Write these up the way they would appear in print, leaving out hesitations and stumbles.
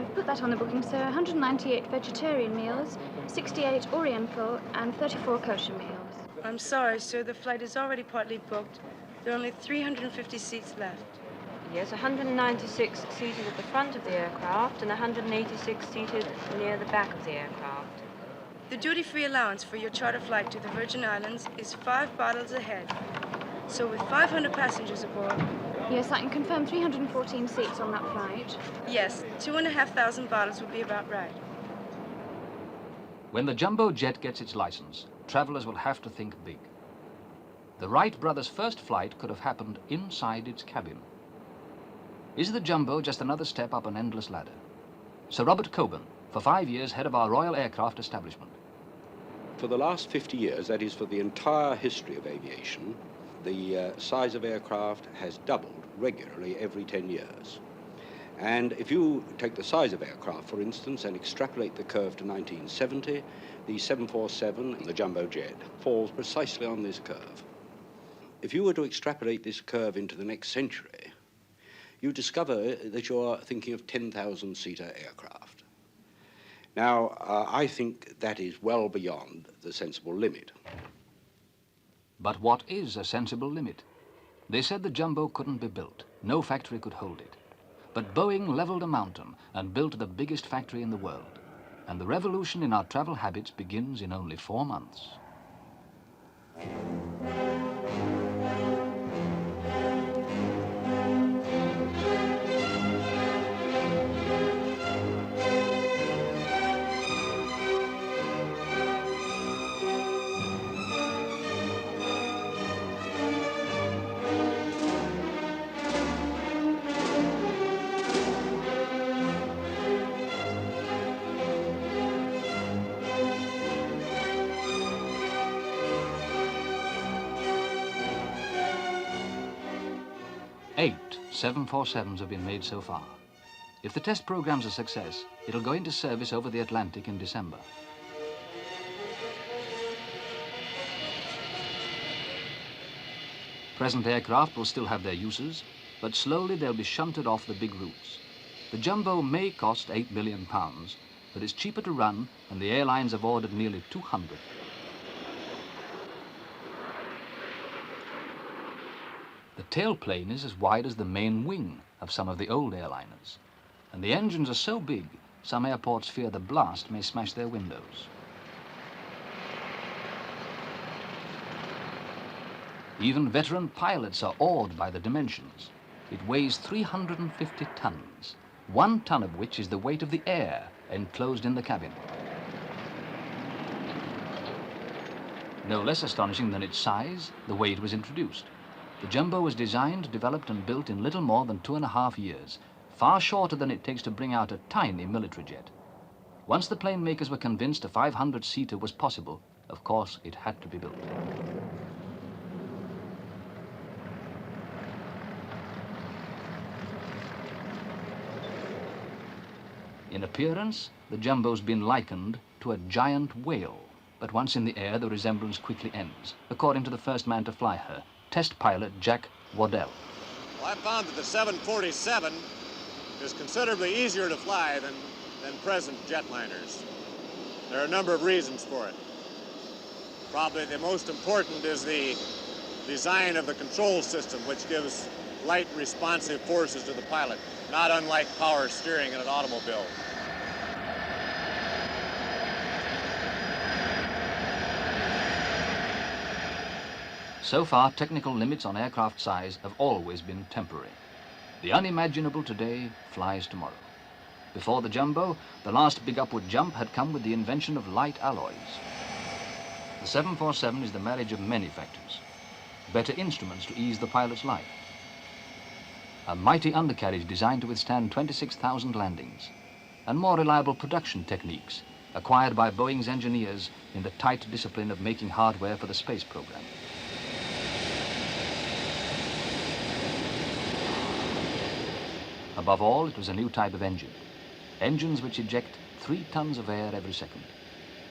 I've put that on the booking, sir. 198 vegetarian meals, 68 Oriental, and 34 kosher meals. I'm sorry, sir. The flight is already partly booked. There are only 350 seats left. Yes, 196 seated at the front of the aircraft and 186 seated near the back of the aircraft. The duty-free allowance for your charter flight to the Virgin Islands is 5 bottles a head. So with 500 passengers aboard... Yes, I can confirm 314 seats on that flight. Yes, 2,500 bottles would be about right. When the jumbo jet gets its license, travelers will have to think big. The Wright brothers' first flight could have happened inside its cabin. Is the jumbo just another step up an endless ladder? Sir Robert Cockburn, for 5 years head of our Royal Aircraft Establishment. For the last 50 years, that is for the entire history of aviation, the size of aircraft has doubled regularly every 10 years. And if you take the size of aircraft, for instance, and extrapolate the curve to 1970, the 747, the jumbo jet, falls precisely on this curve. If you were to extrapolate this curve into the next century, you discover that you're thinking of 10,000-seater aircraft. Now, I think that is well beyond the sensible limit. But what is a sensible limit? They said the jumbo couldn't be built. No factory could hold it. But Boeing leveled a mountain and built the biggest factory in the world. And the revolution in our travel habits begins in only 4 months. 8 747s have been made so far. If the test program's a success, it'll go into service over the Atlantic in December. Present aircraft will still have their uses, but slowly they'll be shunted off the big routes. The jumbo may cost £8 billion, but it's cheaper to run, and the airlines have ordered nearly 200. The tailplane is as wide as the main wing of some of the old airliners, and the engines are so big, some airports fear the blast may smash their windows. Even veteran pilots are awed by the dimensions. It weighs 350 tons, 1 ton of which is the weight of the air enclosed in the cabin. No less astonishing than its size, the way it was introduced. The jumbo was designed, developed and built in little more than 2.5 years, far shorter than it takes to bring out a tiny military jet. Once the plane makers were convinced a 500-seater was possible, of course it had to be built. In appearance, the jumbo's been likened to a giant whale, but once in the air, the resemblance quickly ends, according to the first man to fly her, test pilot Jack Waddell. Well, I found that the 747 is considerably easier to fly than present jetliners. There are a number of reasons for it. Probably the most important is the design of the control system, which gives light responsive forces to the pilot, not unlike power steering in an automobile. So far, technical limits on aircraft size have always been temporary. The unimaginable today flies tomorrow. Before the jumbo, the last big upward jump had come with the invention of light alloys. The 747 is the marriage of many factors. Better instruments to ease the pilot's life. A mighty undercarriage designed to withstand 26,000 landings. And more reliable production techniques acquired by Boeing's engineers in the tight discipline of making hardware for the space program. Above all, it was a new type of engine. Engines which eject 3 tons of air every second.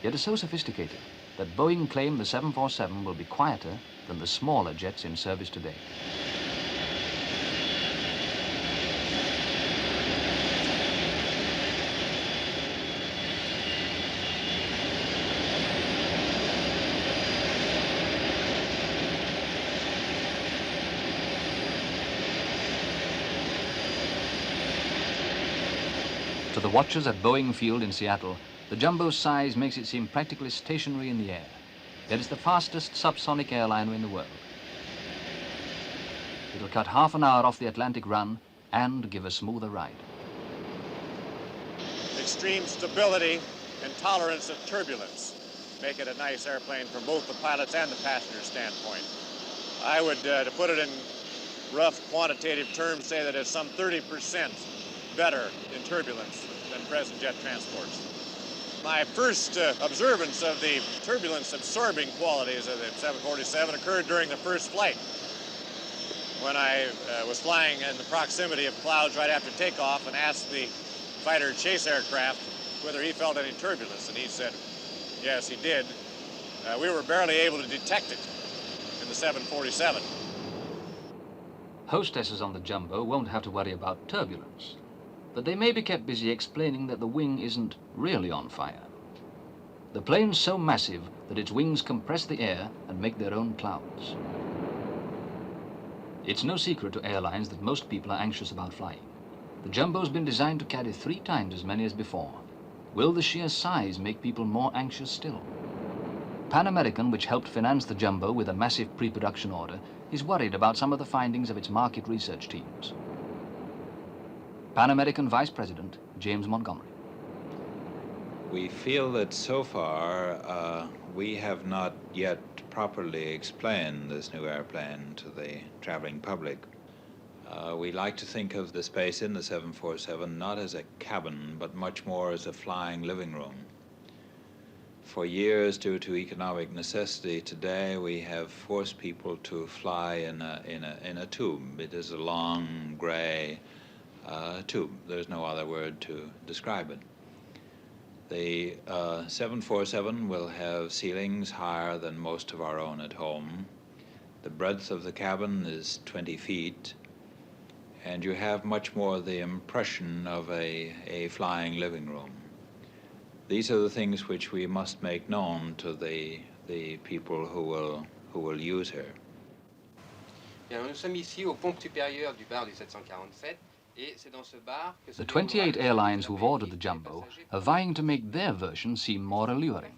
Yet are so sophisticated that Boeing claimed the 747 will be quieter than the smaller jets in service today. To the watchers at Boeing Field in Seattle, the Jumbo's size makes it seem practically stationary in the air. Yet it's the fastest subsonic airliner in the world. It'll cut half an hour off the Atlantic run and give a smoother ride. Extreme stability and tolerance of turbulence make it a nice airplane from both the pilot's and the passenger's standpoint. I would, to put it in rough quantitative terms, say that it's some 30% better in turbulence than present jet transports. My first observance of the turbulence absorbing qualities of the 747 occurred during the first flight, when I was flying in the proximity of clouds right after takeoff and asked the fighter chase aircraft whether he felt any turbulence, and he said yes, he did. We were barely able to detect it in the 747. Hostesses on the Jumbo won't have to worry about turbulence, but they may be kept busy explaining that the wing isn't really on fire. The plane's so massive that its wings compress the air and make their own clouds. It's no secret to airlines that most people are anxious about flying. The Jumbo's been designed to carry 3 times as many as before. Will the sheer size make people more anxious still? Pan American, which helped finance the Jumbo with a massive pre-production order, is worried about some of the findings of its market research teams. Pan American Vice President James Montgomery. We feel that so far we have not yet properly explained this new airplane to the traveling public. We like to think of the space in the 747 not as a cabin, but much more as a flying living room. For years, due to economic necessity, today we have forced people to fly in a tube. It is a long, gray tube. There's no other word to describe it. The 747 will have ceilings higher than most of our own at home. The breadth of the cabin is 20 feet, and you have much more the impression of a flying living room. These are the things which we must make known to the people who will use her. Nous sommes ici au pompe supérieure du bar du 747. The 28 airlines who've ordered the Jumbo are vying to make their version seem more alluring.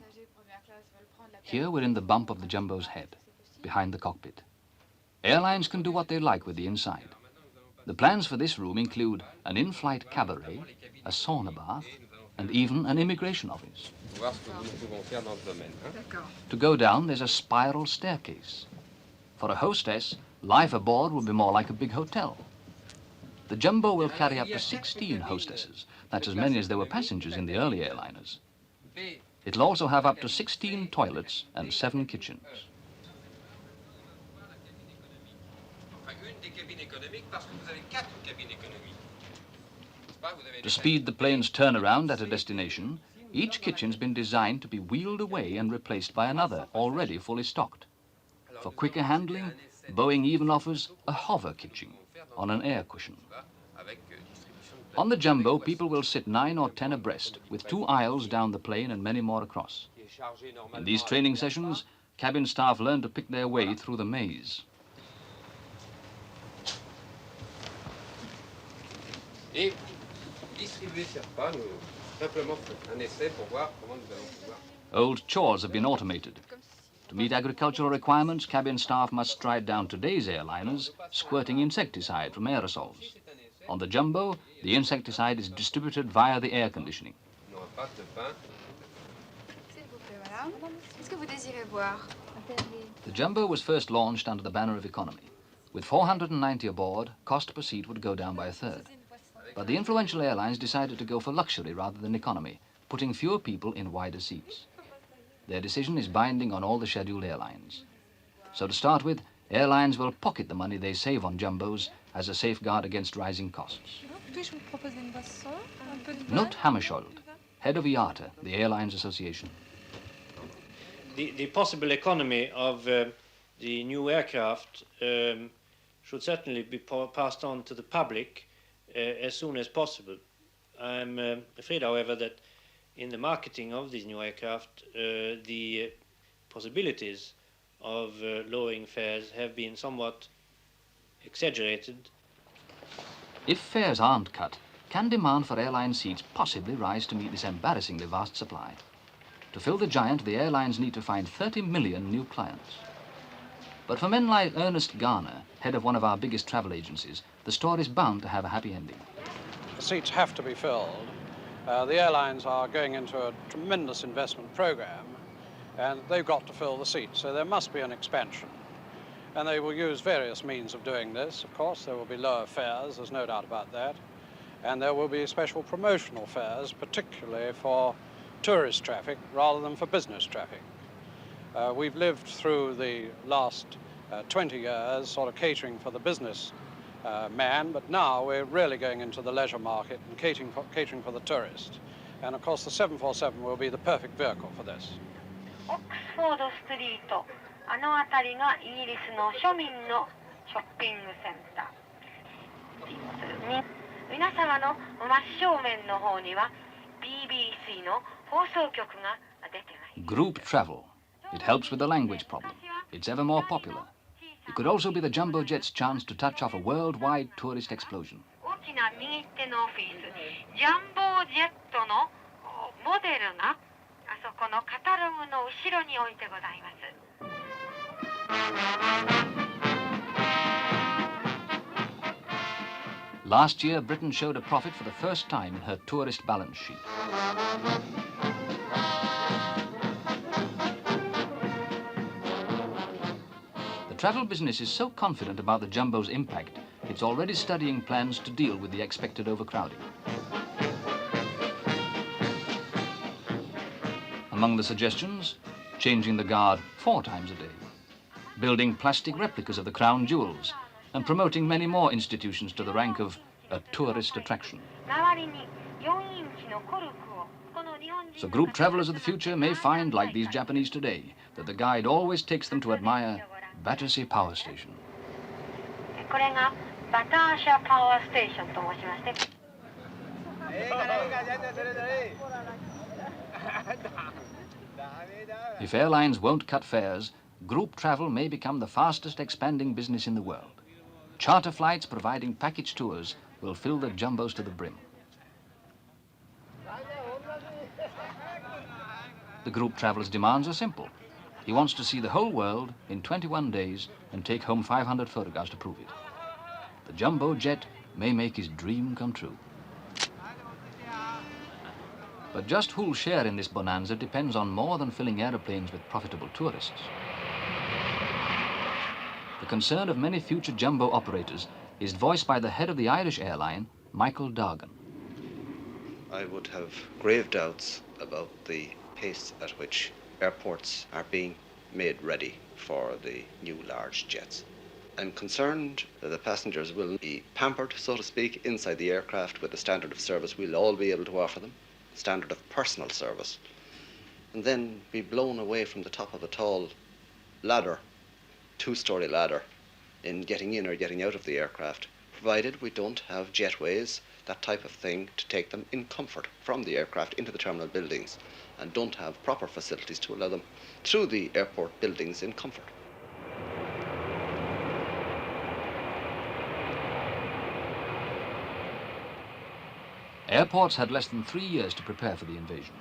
Here we're in the bump of the Jumbo's head, behind the cockpit. Airlines can do what they like with the inside. The plans for this room include an in-flight cabaret, a sauna bath, and even an immigration office. To go down, there's a spiral staircase. For a hostess, life aboard will be more like a big hotel. The Jumbo will carry up to 16 hostesses. That's as many as there were passengers in the early airliners. It'll also have up to 16 toilets and 7 kitchens. To speed the plane's turnaround at a destination, each kitchen's been designed to be wheeled away and replaced by another, already fully stocked. For quicker handling, Boeing even offers a hover kitchen on an air cushion. On the Jumbo, people will sit 9 or 10 abreast, with 2 aisles down the plane and many more across. In these training sessions, cabin staff learn to pick their way through the maze. Old chores have been automated. To meet agricultural requirements, cabin staff must stride down today's airliners, squirting insecticide from aerosols. On the Jumbo, the insecticide is distributed via the air conditioning. The Jumbo was first launched under the banner of economy. With 490 aboard, cost per seat would go down by a third. But the influential airlines decided to go for luxury rather than economy, putting fewer people in wider seats. Their decision is binding on all the scheduled airlines. So to start with, airlines will pocket the money they save on Jumbos as a safeguard against rising costs. Knut Hammerschold, head of IATA, the Airlines Association. The possible economy of the new aircraft should certainly be passed on to the public as soon as possible. I'm afraid, however, that in the marketing of these new aircraft, the possibilities of lowering fares have been somewhat exaggerated. If fares aren't cut, Can demand for airline seats possibly rise to meet this embarrassingly vast supply? To fill the giant, the airlines need to find 30 million new clients. But for men like Ernest Garner, head of one of our biggest travel agencies, the story is bound to have a happy ending. The seats have to be filled. The airlines are going into a tremendous investment program, and they've got to fill the seats, so there must be an expansion. And they will use various means of doing this. Of course, there will be lower fares, there's no doubt about that. And there will be special promotional fares, particularly for tourist traffic rather than for business traffic. We've lived through the last 20 years sort of catering for the business man, but now we're really going into the leisure market and catering for the tourist. And of course the 747 will be the perfect vehicle for this. オックスフォードストリート、あの辺りがイギリスの庶民のショッピングセンター。皆様の真正面の方には BBC の放送局が出てます。 Group travel. It helps with the language problem. It's ever more popular. It could also be the jumbo jet's chance to touch off a worldwide tourist explosion. 大きな右手のオフィス、ジャンボジェットのモデルがあそこのカタログの後ろに置いてございます。 Last year, Britain showed a profit for the first time in her tourist balance sheet. The travel business is so confident about the jumbo's impact, it's already studying plans to deal with the expected overcrowding. Among the suggestions, changing the guard 4 times a day, building plastic replicas of the crown jewels, and promoting many more institutions to the rank of a tourist attraction. So group travelers of the future may find, like these Japanese today, that the guide always takes them to admire Battersea Power Station. これがバターシャパワーステーションと申しまして。 If airlines won't cut fares, group travel may become the fastest expanding business in the world. Charter flights providing package tours will fill the jumbos to the brim. The group traveler's demands are simple. He wants to see the whole world in 21 days and take home 500 photographs to prove it. The jumbo jet may make his dream come true. But just who'll share in this bonanza depends on more than filling aeroplanes with profitable tourists. The concern of many future jumbo operators is voiced by the head of the Irish airline, Michael Dargan. I would have grave doubts about the pace at which airports are being made ready for the new large jets. I'm concerned that the passengers will be pampered, so to speak, inside the aircraft with the standard of service we'll all be able to offer them, standard of personal service, and then be blown away from the top of a tall ladder, 2-story ladder, in getting in or getting out of the aircraft, provided we don't have jetways, that type of thing, to take them in comfort from the aircraft into the terminal buildings, and don't have proper facilities to allow them through the airport buildings in comfort. Airports had less than 3 years to prepare for the invasion.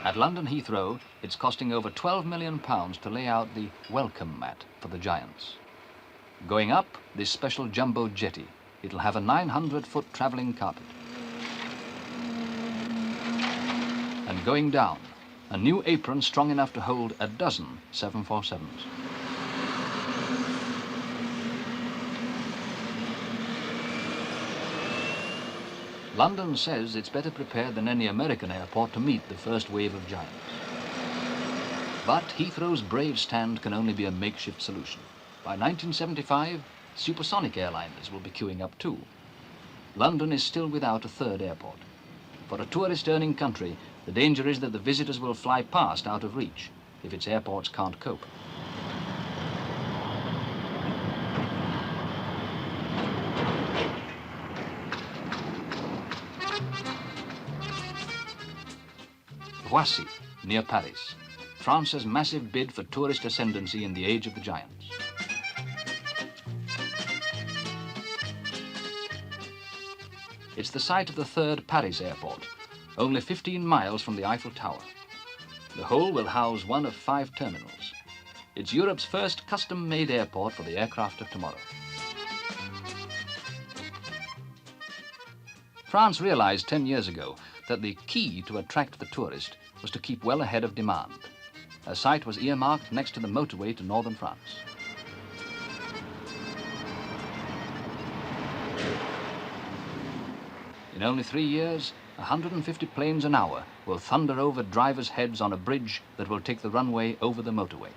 At London Heathrow, it's costing over £12 million to lay out the welcome mat for the giants. Going up, this special jumbo jetty. It'll have a 900-foot travelling carpet. And going down, a new apron strong enough to hold a dozen 747s. London says it's better prepared than any American airport to meet the first wave of giants. But Heathrow's brave stand can only be a makeshift solution. By 1975, supersonic airliners will be queuing up too. London is still without a third airport. For a tourist-earning country, the danger is that the visitors will fly past out of reach if its airports can't cope. Roissy, near Paris, France's massive bid for tourist ascendancy in the age of the giants. It's the site of the third Paris airport, only 15 miles from the Eiffel Tower. The whole will house one of 5 terminals. It's Europe's first custom-made airport for the aircraft of tomorrow. France realized 10 years ago that the key to attract the tourist was to keep well ahead of demand. A site was earmarked next to the motorway to northern France. In only 3 years, 150 planes an hour will thunder over drivers' heads on a bridge that will take the runway over the motorway.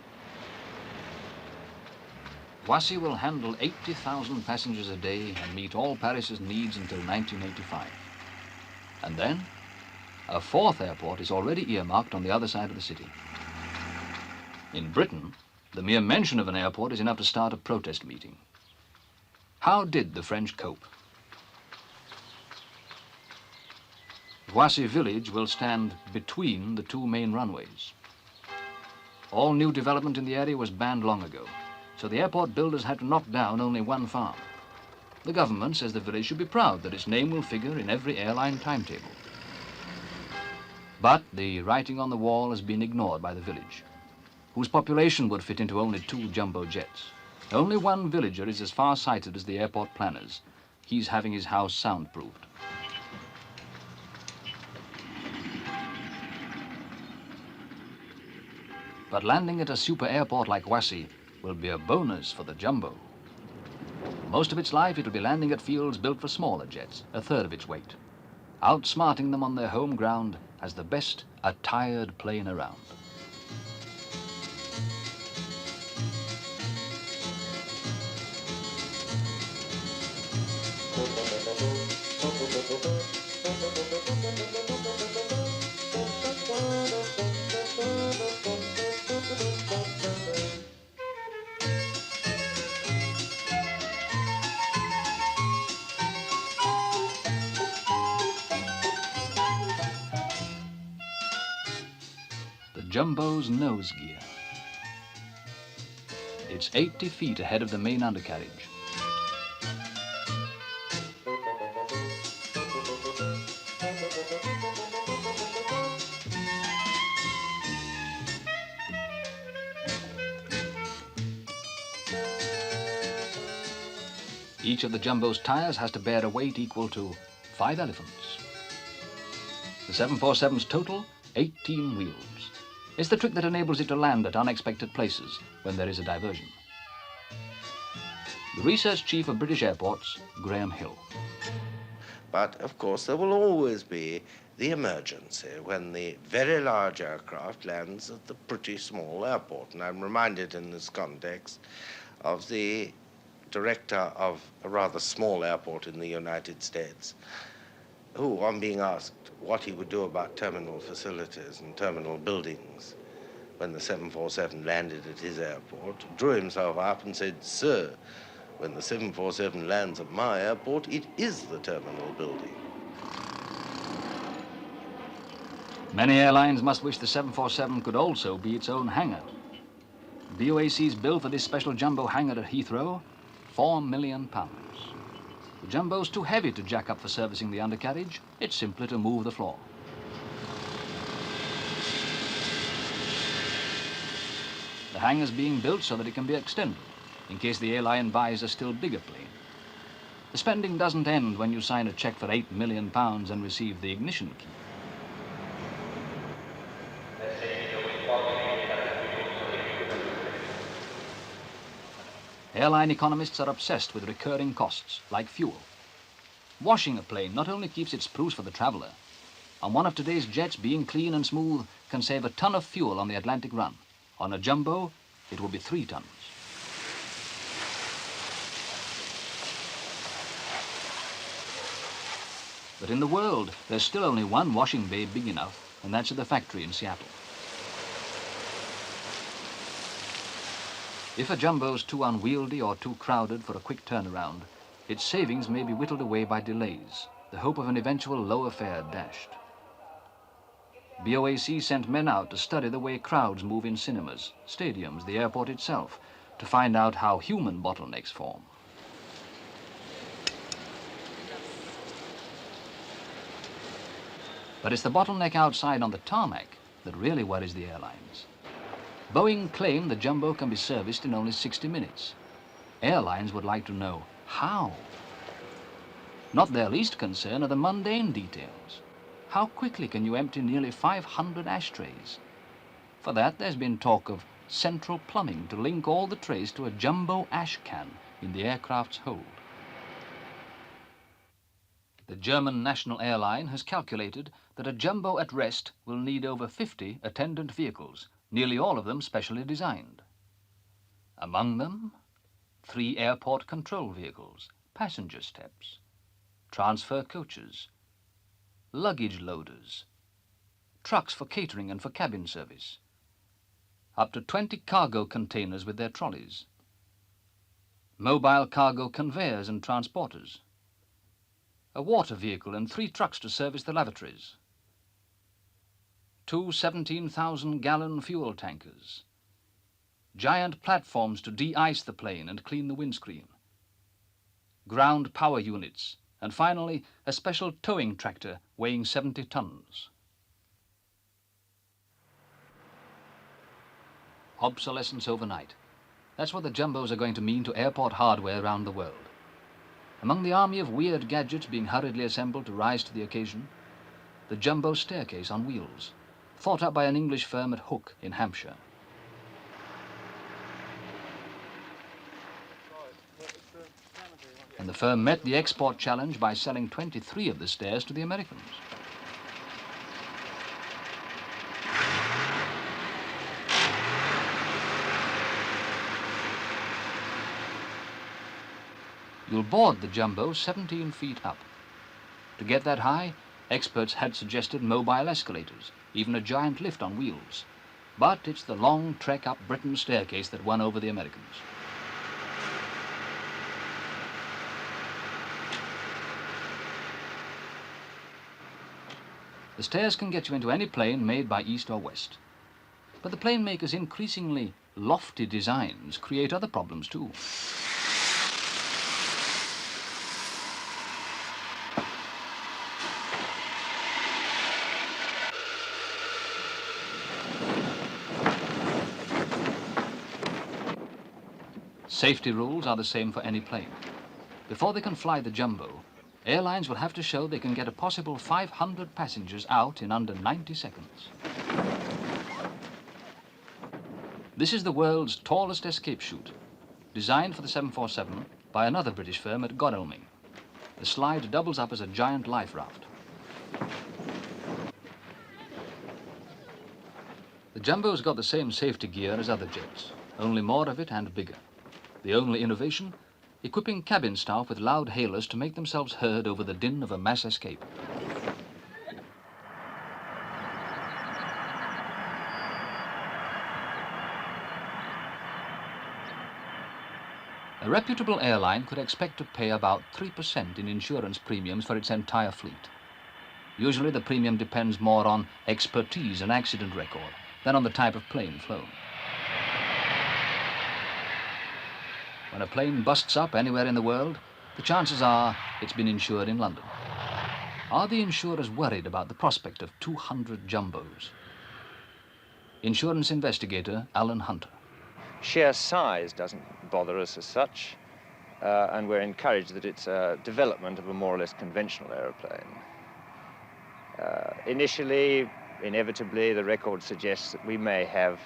Roissy will handle 80,000 passengers a day and meet all Paris's needs until 1985. And then, a 4th airport is already earmarked on the other side of the city. In Britain, the mere mention of an airport is enough to start a protest meeting. How did the French cope? Roissy village will stand between the 2 main runways. All new development in the area was banned long ago, so the airport builders had to knock down only 1 farm. The government says the village should be proud that its name will figure in every airline timetable. But the writing on the wall has been ignored by the village, whose population would fit into only 2 jumbo jets. Only one villager is as far-sighted as the airport planners. He's having his house soundproofed. But landing at a super airport like Roissy will be a bonus for the jumbo. Most of its life it will be landing at fields built for smaller jets, a third of its weight, outsmarting them on their home ground as the best attired plane around. Jumbo's nose gear. It's 80 feet ahead of the main undercarriage. Each of the Jumbo's tires has to bear a weight equal to 5 elephants. The 747's total, 18 wheels. It's the trick that enables it to land at unexpected places when there is a diversion. The research chief of British Airports, Graham Hill. But, of course, there will always be the emergency when the very large aircraft lands at the pretty small airport. And I'm reminded in this context of the director of a rather small airport in the United States, who, on being asked what he would do about terminal facilities and terminal buildings when the 747 landed at his airport, drew himself up and said, "Sir, when the 747 lands at my airport, it is the terminal building." Many airlines must wish the 747 could also be its own hangar. BOAC's bill for this special jumbo hangar at Heathrow, £4 million. The jumbo's too heavy to jack up for servicing the undercarriage. It's simpler to move the floor. The hangar's being built so that it can be extended, in case the airline buys a still bigger plane. The spending doesn't end when you sign a check for £8 million and receive the ignition key. Airline economists are obsessed with recurring costs, like fuel. Washing a plane not only keeps it spruce for the traveler, on one of today's jets, being clean and smooth can save a ton of fuel on the Atlantic run. On a jumbo, it will be 3 tons. But in the world, there's still only one washing bay big enough, and that's at the factory in Seattle. If a jumbo's too unwieldy or too crowded for a quick turnaround, its savings may be whittled away by delays, the hope of an eventual lower fare dashed. BOAC sent men out to study the way crowds move in cinemas, stadiums, the airport itself, to find out how human bottlenecks form. But it's the bottleneck outside on the tarmac that really worries the airlines. Boeing claim the Jumbo can be serviced in only 60 minutes. Airlines would like to know how. Not their least concern are the mundane details. How quickly can you empty nearly 500 ashtrays? For that, there's been talk of central plumbing to link all the trays to a jumbo ash can in the aircraft's hold. The German national airline has calculated that a jumbo at rest will need over 50 attendant vehicles, nearly all of them specially designed. Among them, 3 airport control vehicles, passenger steps, transfer coaches, luggage loaders, trucks for catering and for cabin service, up to 20 cargo containers with their trolleys, mobile cargo conveyors and transporters, a water vehicle and 3 trucks to service the lavatories, 2 17,000-gallon fuel tankers, giant platforms to de-ice the plane and clean the windscreen, ground power units, and finally a special towing tractor weighing 70 tons. Obsolescence overnight. That's what the Jumbos are going to mean to airport hardware around the world. Among the army of weird gadgets being hurriedly assembled to rise to the occasion, the Jumbo staircase on wheels, thought up by an English firm at Hook in Hampshire. And the firm met the export challenge by selling 23 of the stairs to the Americans. You'll board the Jumbo 17 feet up. To get that high, experts had suggested mobile escalators, even a giant lift on wheels. But it's the long trek up Britain's staircase that won over the Americans. The stairs can get you into any plane made by East or West. But the plane makers' increasingly lofty designs create other problems too. Safety rules are the same for any plane. Before they can fly the Jumbo, airlines will have to show they can get a possible 500 passengers out in under 90 seconds. This is the world's tallest escape chute, designed for the 747 by another British firm at Godalming. The slide doubles up as a giant life raft. The Jumbo's got the same safety gear as other jets, only more of it and bigger. The only innovation, equipping cabin staff with loud hailers to make themselves heard over the din of a mass escape. A reputable airline could expect to pay about 3% in insurance premiums for its entire fleet. Usually the premium depends more on expertise and accident record than on the type of plane flown. When a plane busts up anywhere in the world, the chances are it's been insured in London. Are the insurers worried about the prospect of 200 Jumbos? Insurance investigator Alan Hunter. Sheer size doesn't bother us as such, and we're encouraged that it's a development of a more or less conventional aeroplane. Initially, inevitably, the record suggests that we may have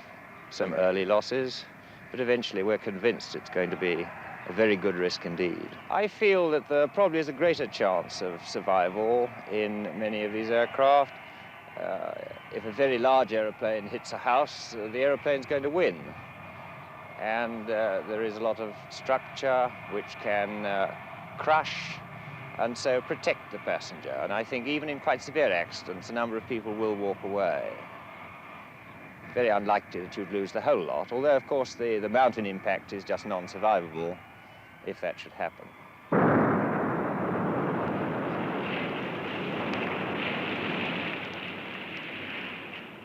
some early losses, but eventually we're convinced it's going to be a very good risk indeed. I feel that there probably is a greater chance of survival in many of these aircraft. If a very large aeroplane hits a house, the aeroplane's going to win. And there is a lot of structure which can crush and so protect the passenger. And I think even in quite severe accidents, a number of people will walk away. Very unlikely that you'd lose the whole lot, although, of course, the mountain impact is just non-survivable if that should happen.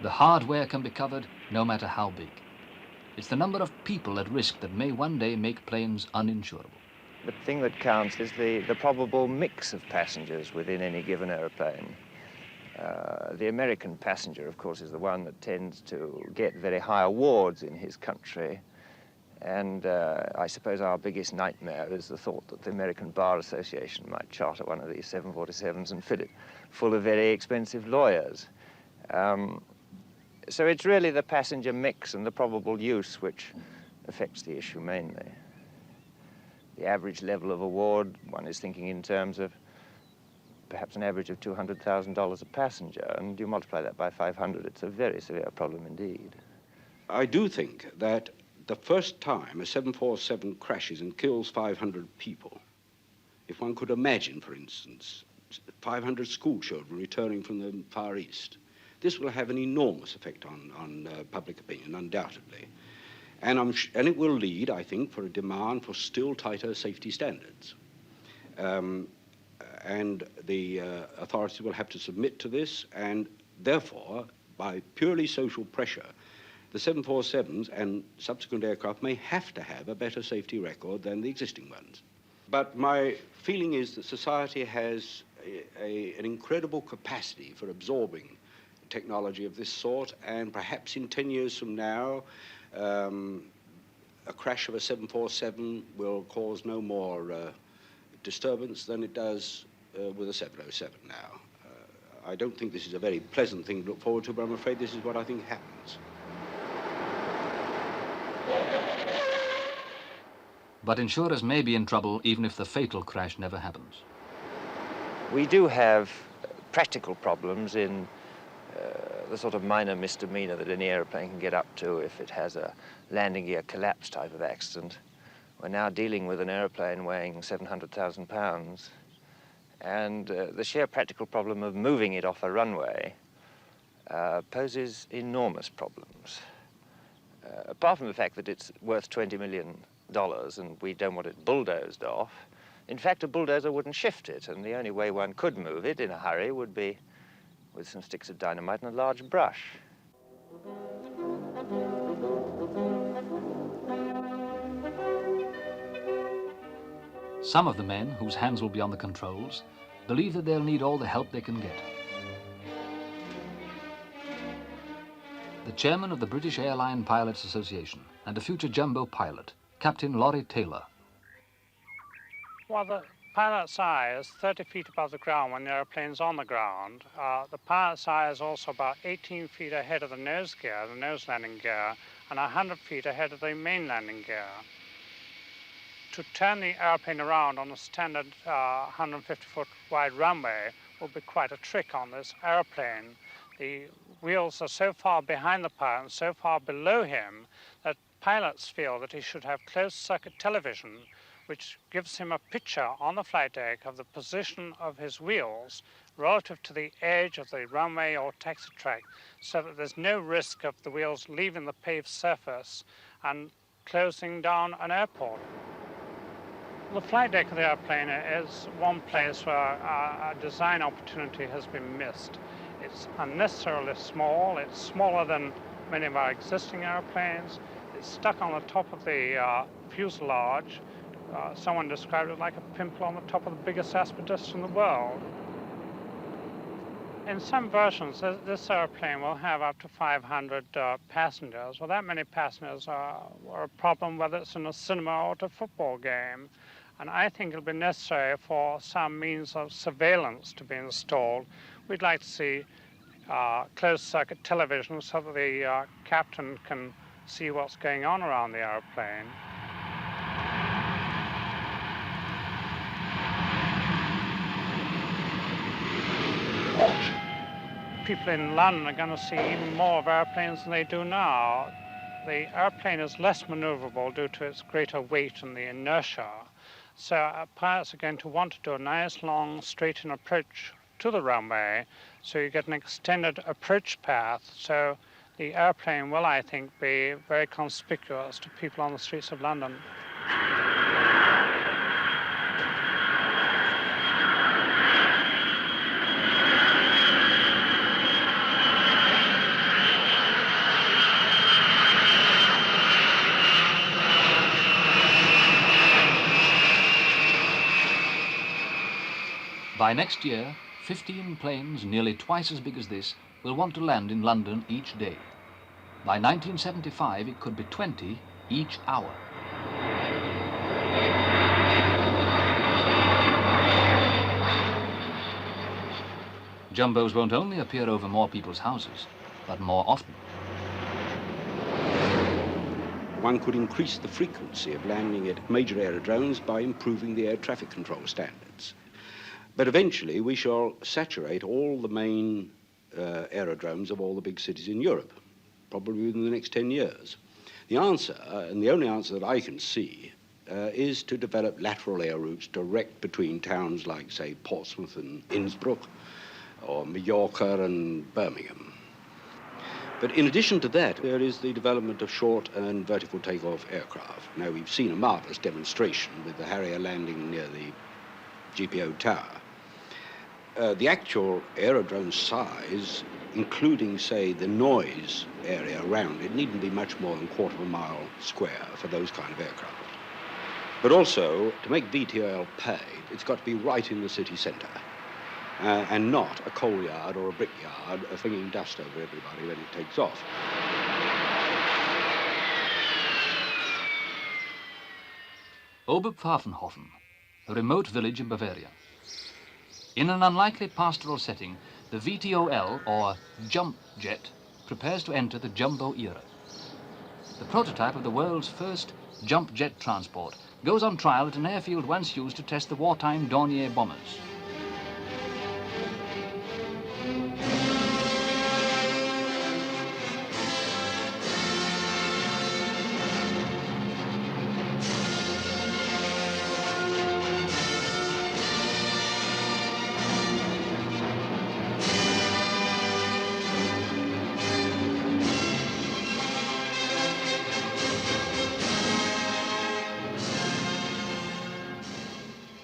The hardware can be covered no matter how big. It's the number of people at risk that may one day make planes uninsurable. The thing that counts is the probable mix of passengers within any given aeroplane. The American passenger, of course, is the one that tends to get very high awards in his country. And I suppose our biggest nightmare is the thought that the American Bar Association might charter one of these 747s and fill it full of very expensive lawyers. So it's really the passenger mix and the probable use which affects the issue mainly. The average level of award, one is thinking in terms of perhaps an average of $200,000 a passenger, and you multiply that by 500, it's a very severe problem indeed. I do think that the first time a 747 crashes and kills 500 people, if one could imagine, for instance, 500 school children returning from the Far East, this will have an enormous effect on public opinion, undoubtedly. And it will lead, I think, for a demand for still tighter safety standards. And the authorities will have to submit to this, and therefore, by purely social pressure, the 747s and subsequent aircraft may have to have a better safety record than the existing ones. But my feeling is that society has an incredible capacity for absorbing technology of this sort, and perhaps in 10 years from now, a crash of a 747 will cause no more disturbance than it does with a 707 now. I don't think this is a very pleasant thing to look forward to, but I'm afraid this is what I think happens. But insurers may be in trouble even if the fatal crash never happens. We do have practical problems in the sort of minor misdemeanor that any aeroplane can get up to if it has a landing gear collapse type of accident. We're now dealing with an aeroplane weighing 700,000 pounds, and the sheer practical problem of moving it off a runway poses enormous problems. Apart from the fact that it's worth $20 million and we don't want it bulldozed off, in fact, a bulldozer wouldn't shift it, and the only way one could move it in a hurry would be with some sticks of dynamite and a large brush. Some of the men, whose hands will be on the controls, believe that they'll need all the help they can get. The chairman of the British Airline Pilots Association and a future jumbo pilot, Captain Laurie Taylor. Well, the pilot's eye is 30 feet above the ground when the airplane's on the ground. The pilot's eye is also about 18 feet ahead of the nose gear, the nose landing gear, and 100 feet ahead of the main landing gear. To turn the airplane around on a standard 150-foot wide runway will be quite a trick on this airplane. The wheels are so far behind the pilot and so far below him that pilots feel that he should have closed-circuit television, which gives him a picture on the flight deck of the position of his wheels relative to the edge of the runway or taxi track, so that there's no risk of the wheels leaving the paved surface and closing down an airport. The flight deck of the airplane is one place where a design opportunity has been missed. It's unnecessarily small. It's smaller than many of our existing airplanes. It's stuck on the top of the fuselage. Someone described it like a pimple on the top of the biggest aspergillus in the world. In some versions, this airplane will have up to 500 passengers. Well, that many passengers are a problem whether it's in a cinema or at a football game. And I think it'll be necessary for some means of surveillance to be installed. We'd like to see closed-circuit television so that the captain can see what's going on around the airplane. People in London are going to see even more of airplanes than they do now. The airplane is less maneuverable due to its greater weight and the inertia. So pilots are going to want to do a nice, long, straight-in approach to the runway, so you get an extended approach path. So the airplane will, I think, be very conspicuous to people on the streets of London. By next year, 15 planes nearly twice as big as this will want to land in London each day. By 1975, it could be 20 each hour. Jumbos won't only appear over more people's houses, but more often. One could increase the frequency of landing at major aerodromes by improving the air traffic control standards. But eventually we shall saturate all the main aerodromes of all the big cities in Europe, probably within the next 10 years. The answer, and the only answer that I can see, is to develop lateral air routes direct between towns like, say, Portsmouth and Innsbruck, or Mallorca and Birmingham. But in addition to that, there is the development of short and vertical takeoff aircraft. Now, we've seen a marvelous demonstration with the Harrier landing near the GPO tower. The actual aerodrome size, including, say, the noise area around it, needn't be much more than a quarter of a mile square for those kind of aircraft. But also, to make VTOL pay, it's got to be right in the city centre. And not a coal yard or a brick yard flinging dust over everybody when it takes off. Oberpfaffenhofen, a remote village in Bavaria. In an unlikely pastoral setting, the VTOL, or jump jet, prepares to enter the jumbo era. The prototype of the world's first jump jet transport goes on trial at an airfield once used to test the wartime Dornier bombers.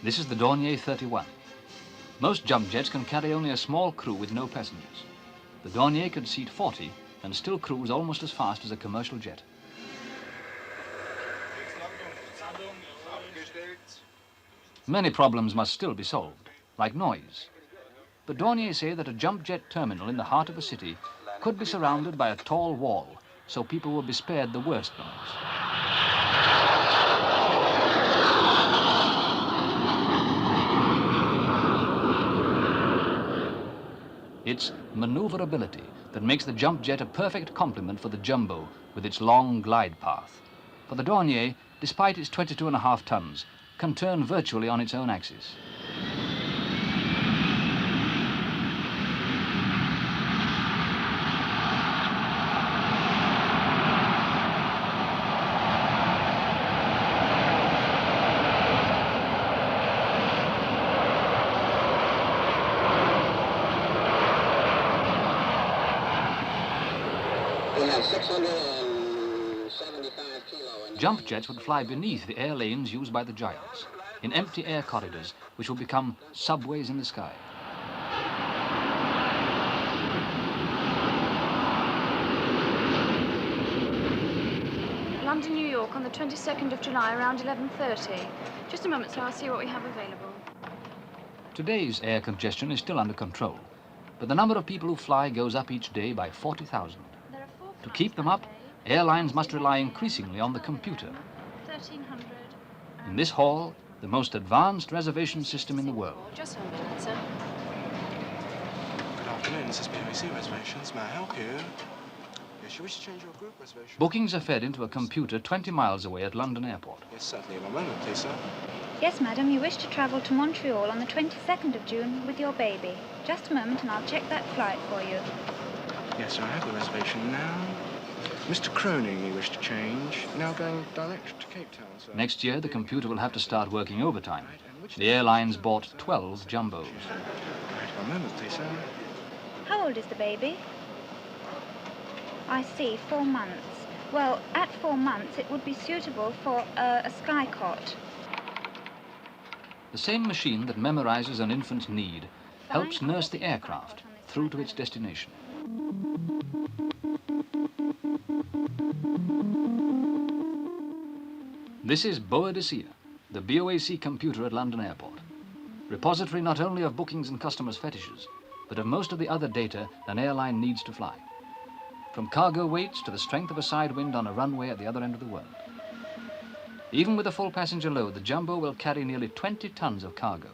This is the Dornier 31. Most jump jets can carry only a small crew with no passengers. The Dornier could seat 40 and still cruise almost as fast as a commercial jet. Many problems must still be solved, like noise. But Dornier say that a jump jet terminal in the heart of a city could be surrounded by a tall wall, so people will be spared the worst noise. It's maneuverability that makes the jump jet a perfect complement for the jumbo with its long glide path. For the Dornier, despite its 22.5 tons, can turn virtually on its own axis. Jump jets would fly beneath the air lanes used by the giants, in empty air corridors, which will become subways in the sky. London, New York on the 22nd of July around 11:30. Just a moment, sir, I'll see what we have available. Today's air congestion is still under control, but the number of people who fly goes up each day by 40,000. To keep them up, airlines must rely increasingly on the computer. 1300. In this hall, the most advanced reservation system in the world. Just a minute, sir. Good afternoon, this is POC Reservations. May I help you? Yes, you wish to change your group reservation? Bookings are fed into a computer 20 miles away at London Airport. Yes, certainly. One moment, please, sir. Yes, madam, you wish to travel to Montreal on the 22nd of June with your baby. Just a moment and I'll check that flight for you. Yes, sir, I have the reservation now. Mr. Croning, you wish to change. Now going direct to Cape Town, sir. Next year, the computer will have to start working overtime. The airlines bought 12 jumbos. Right, one moment, please, sir. How old is the baby? I see, 4 months. Well, at 4 months, it would be suitable for a sky cot. The same machine that memorizes an infant's need helps nurse the aircraft through to its destination. This is Boadicea, the BOAC computer at London Airport. repository not only of bookings and customers' fetishes, but of most of the other data an airline needs to fly. From cargo weights to the strength of a side wind on a runway at the other end of the world. Even with a full passenger load, the Jumbo will carry nearly 20 tons of cargo.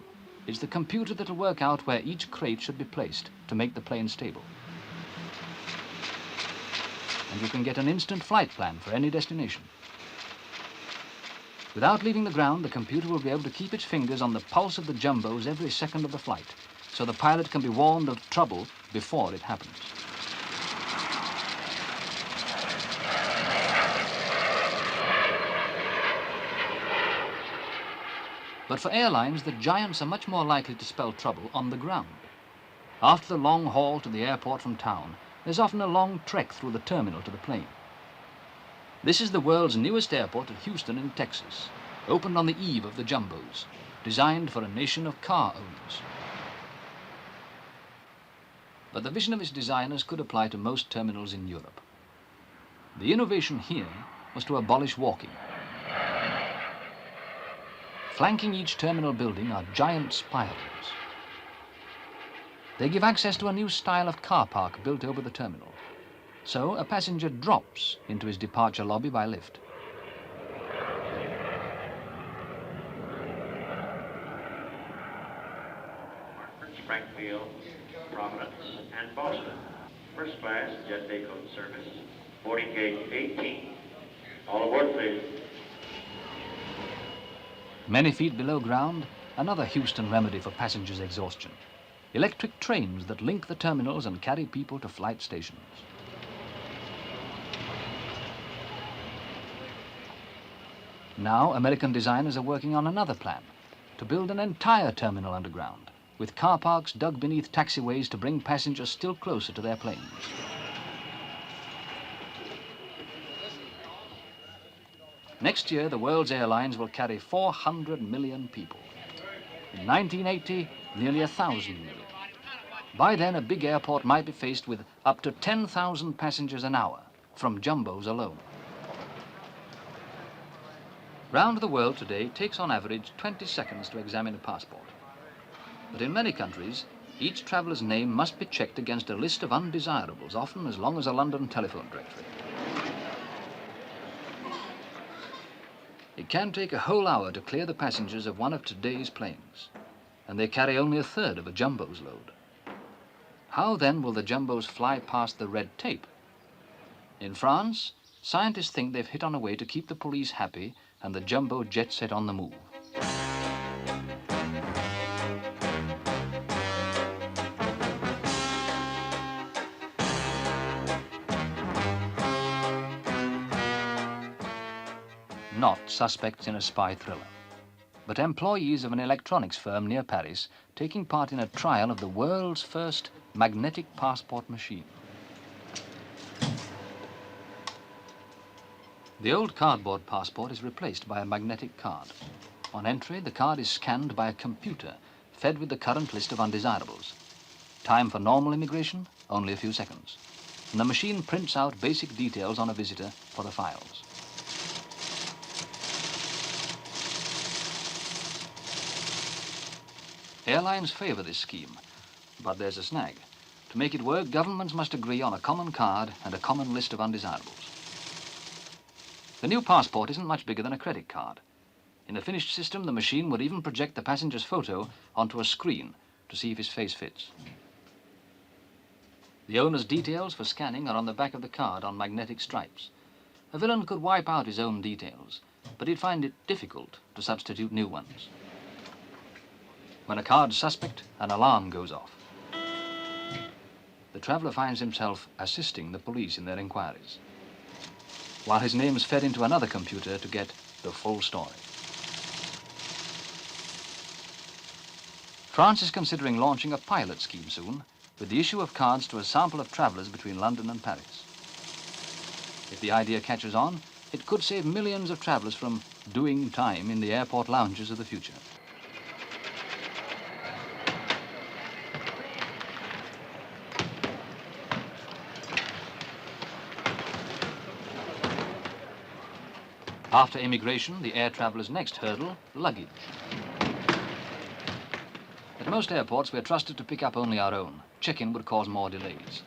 It's the computer that'll work out where each crate should be placed to make the plane stable. And you can get an instant flight plan for any destination. Without leaving the ground, the computer will be able to keep its fingers on the pulse of the Jumbos every second of the flight, so the pilot can be warned of trouble before it happens. But for airlines, the giants are much more likely to spell trouble on the ground. After the long haul to the airport from town, there's often a long trek through the terminal to the plane. This is the world's newest airport at Houston in Texas, opened on the eve of the Jumbos, designed for a nation of car owners. But the vision of its designers could apply to most terminals in Europe. The innovation here was to abolish walking. Flanking each terminal building are giant spirals. They give access to a new style of car park built over the terminal. So a passenger drops into his departure lobby by lift. Springfield, Providence, and Boston. First class jet day coach service, boarding gate 18. All aboard, please. Many feet below ground, another Houston remedy for passengers' exhaustion. Electric trains that link the terminals and carry people to flight stations. Now, American designers are working on another plan, to build an entire terminal underground, with car parks dug beneath taxiways to bring passengers still closer to their planes. Next year, the world's airlines will carry 400 million people. In 1980, nearly 1,000 million. By then, a big airport might be faced with up to 10,000 passengers an hour from Jumbos alone. Round the world today takes on average 20 seconds to examine a passport. But in many countries, each traveller's name must be checked against a list of undesirables, often as long as a London telephone directory. It can take a whole hour to clear the passengers of one of today's planes, and they carry only a third of a Jumbo's load. How then will the Jumbos fly past the red tape? In France, scientists think they've hit on a way to keep the police happy and the Jumbo jet set on the move. Not suspects in a spy thriller, but employees of an electronics firm near Paris taking part in a trial of the world's first magnetic passport machine. The old cardboard passport is replaced by a magnetic card. On entry, the card is scanned by a computer fed with the current list of undesirables. Time for normal immigration, only a few seconds. And the machine prints out basic details on a visitor for the files. Airlines favor this scheme, but there's a snag. To make it work, governments must agree on a common card and a common list of undesirables. The new passport isn't much bigger than a credit card. In a finished system, the machine would even project the passenger's photo onto a screen to see if his face fits. The owner's details for scanning are on the back of the card on magnetic stripes. A villain could wipe out his own details, but he'd find it difficult to substitute new ones. When a card's suspect, an alarm goes off. The traveller finds himself assisting the police in their inquiries, while his name's fed into another computer to get the full story. France is considering launching a pilot scheme soon, with the issue of cards to a sample of travellers between London and Paris. If the idea catches on, it could save millions of travellers from doing time in the airport lounges of the future. After immigration, the air traveller's next hurdle, luggage. most airports, we're trusted to pick up only our own. Check-in would cause more delays.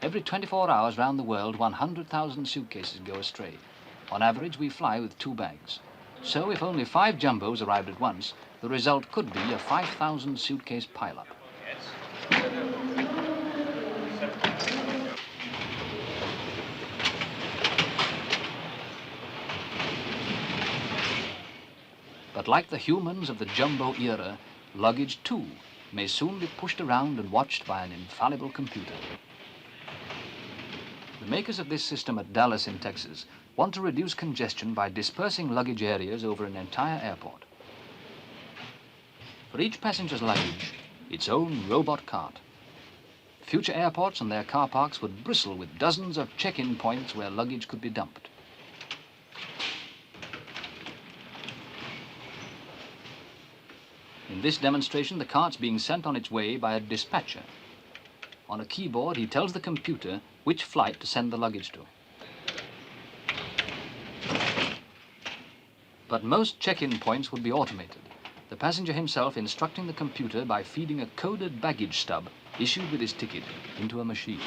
Every 24 hours round the world, 100,000 suitcases go astray. On average, we fly with 2 bags. So if only 5 jumbos arrived at once, the result could be a 5,000 suitcase pileup. But like the humans of the jumbo era, luggage too may soon be pushed around and watched by an infallible computer. The makers of this system at Dallas in Texas want to reduce congestion by dispersing luggage areas over an entire airport. For each passenger's luggage, its own robot cart. Future airports and their car parks would bristle with dozens of check-in points where luggage could be dumped. In this demonstration, the cart's being sent on its way by a dispatcher. On a keyboard, he tells the computer which flight to send the luggage to. But most check-in points would be automated, the passenger himself instructing the computer by feeding a coded baggage stub issued with his ticket into a machine.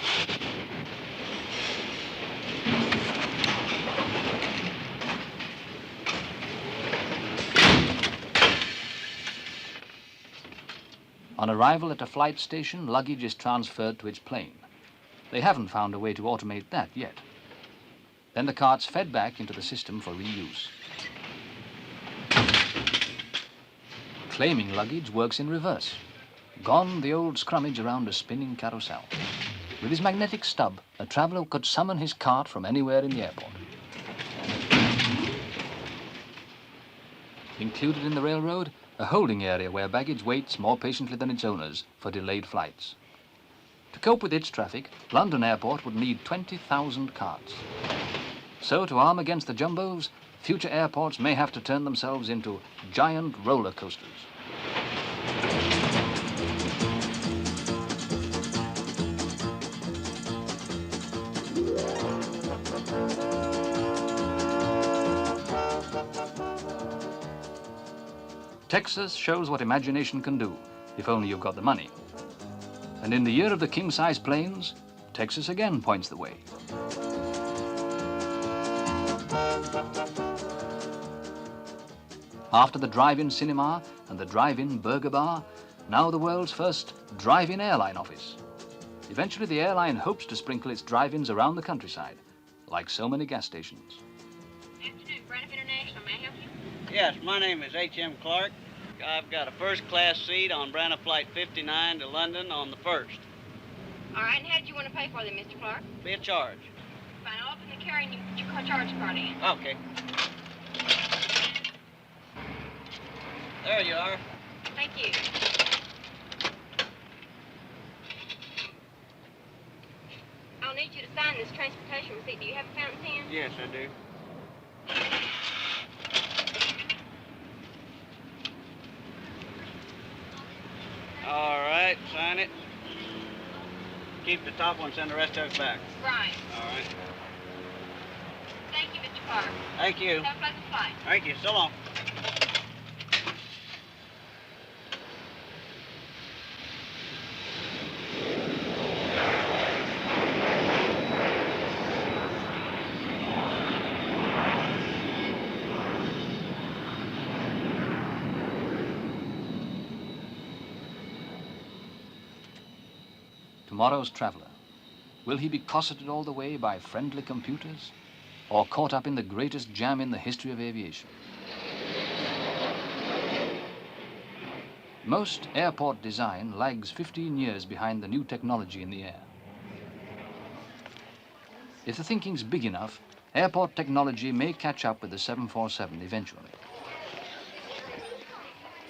On arrival at a flight station, luggage is transferred to its plane. They haven't found a way to automate that yet. Then the cart's fed back into the system for reuse. Claiming luggage works in reverse. Gone the old scrummage around a spinning carousel. With his magnetic stub, a traveler could summon his cart from anywhere in the airport. Included in the railroad, a holding area where baggage waits more patiently than its owners for delayed flights. To cope with its traffic, London Airport would need 20,000 carts. So to arm against the jumbos, future airports may have to turn themselves into giant roller coasters. Texas shows what imagination can do, if only you've got the money. And in the year of the king-size planes, Texas again points the way. After the drive-in cinema and the drive-in burger bar, now the world's first drive-in airline office. Eventually, the airline hopes to sprinkle its drive-ins around the countryside, like so many gas stations. Afternoon, Braniff International. May I help you? Yes, my name is H.M. Clark. I've got a first-class seat on Braniff Flight 59 to London on the 1st. All right, and how did you want to pay for them, Mr. Clark? Be a charge. Fine, I'll open the carry and you put your charge card in. Okay. There you are. Thank you. I'll need you to sign this transportation receipt. Do you have a fountain pen? Yes, I do. All right, sign it. Keep the top one, send the rest of it back. Right. All right. Thank you, Mr. Clark. Thank you. Have a pleasant flight. Thank you. So long. Tomorrow's traveler. Will he be cosseted all the way by friendly computers, or caught up in the greatest jam in the history of aviation? Most airport design lags 15 years behind the new technology in the air. If the thinking's big enough, airport technology may catch up with the 747 eventually.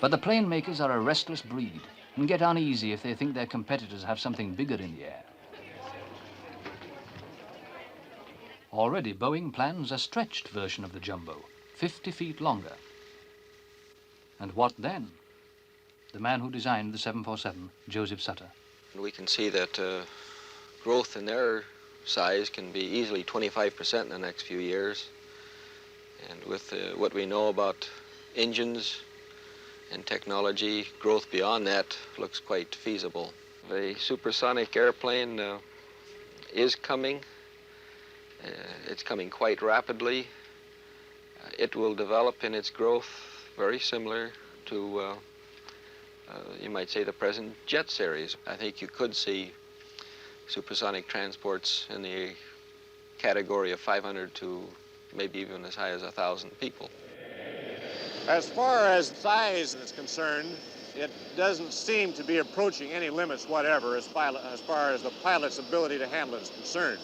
But the plane makers are a restless breed and get uneasy if they think their competitors have something bigger in the air. Already, Boeing plans a stretched version of the jumbo, 50 feet longer. And what then? The man who designed the 747, Joseph Sutter. We can see that growth in their size can be easily 25% in the next few years. And with what we know about engines and technology, growth beyond that looks quite feasible. The supersonic airplane is coming. It's coming quite rapidly. It will develop in its growth very similar to, you might say, the present jet series. I think you could see supersonic transports in the category of 500 to maybe even as high as 1,000 people. As far as size is concerned, it doesn't seem to be approaching any limits whatever as far as the pilot's ability to handle it is concerned.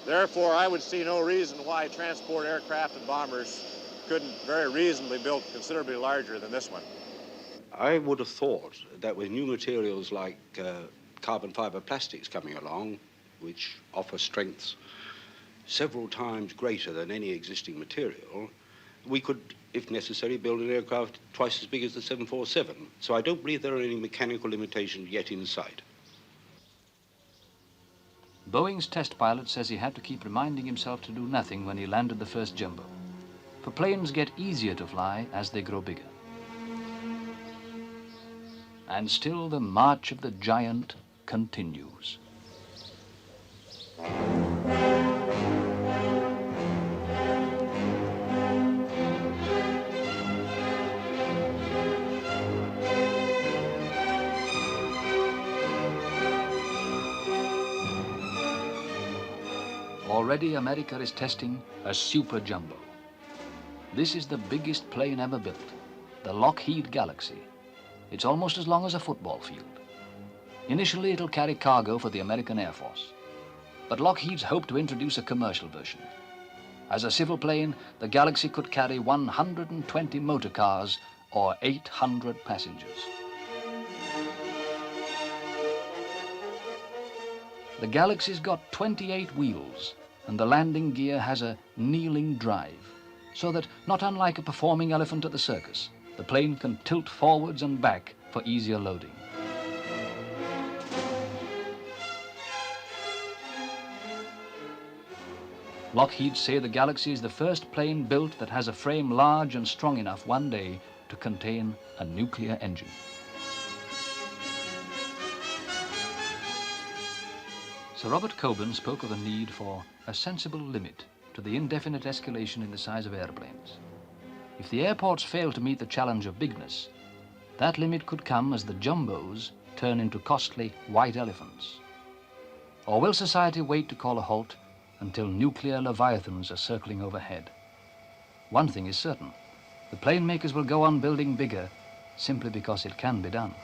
Therefore, I would see no reason why transport aircraft and bombers couldn't very reasonably build considerably larger than this one. I would have thought that with new materials like carbon fiber plastics coming along, which offer strengths several times greater than any existing material, we could, if necessary, build an aircraft twice as big as the 747. So I don't believe there are any mechanical limitations yet in sight. Boeing's test pilot says he had to keep reminding himself to do nothing when he landed the first jumbo, for planes get easier to fly as they grow bigger. And still the march of the giant continues. Already America is testing a super jumbo. This is the biggest plane ever built, the Lockheed Galaxy. It's almost as long as a football field. Initially, it'll carry cargo for the American Air Force. But Lockheed's hoped to introduce a commercial version. As a civil plane, the Galaxy could carry 120 motor cars or 800 passengers. The Galaxy's got 28 wheels, and the landing gear has a kneeling drive, so that, not unlike a performing elephant at the circus, the plane can tilt forwards and back for easier loading. Lockheed say the Galaxy is the first plane built that has a frame large and strong enough one day to contain a nuclear engine. Sir Robert Cockburn spoke of the need for a sensible limit to the indefinite escalation in the size of airplanes. If the airports fail to meet the challenge of bigness, that limit could come as the jumbos turn into costly white elephants. Or will society wait to call a halt until nuclear leviathans are circling overhead? One thing is certain, the plane makers will go on building bigger simply because it can be done.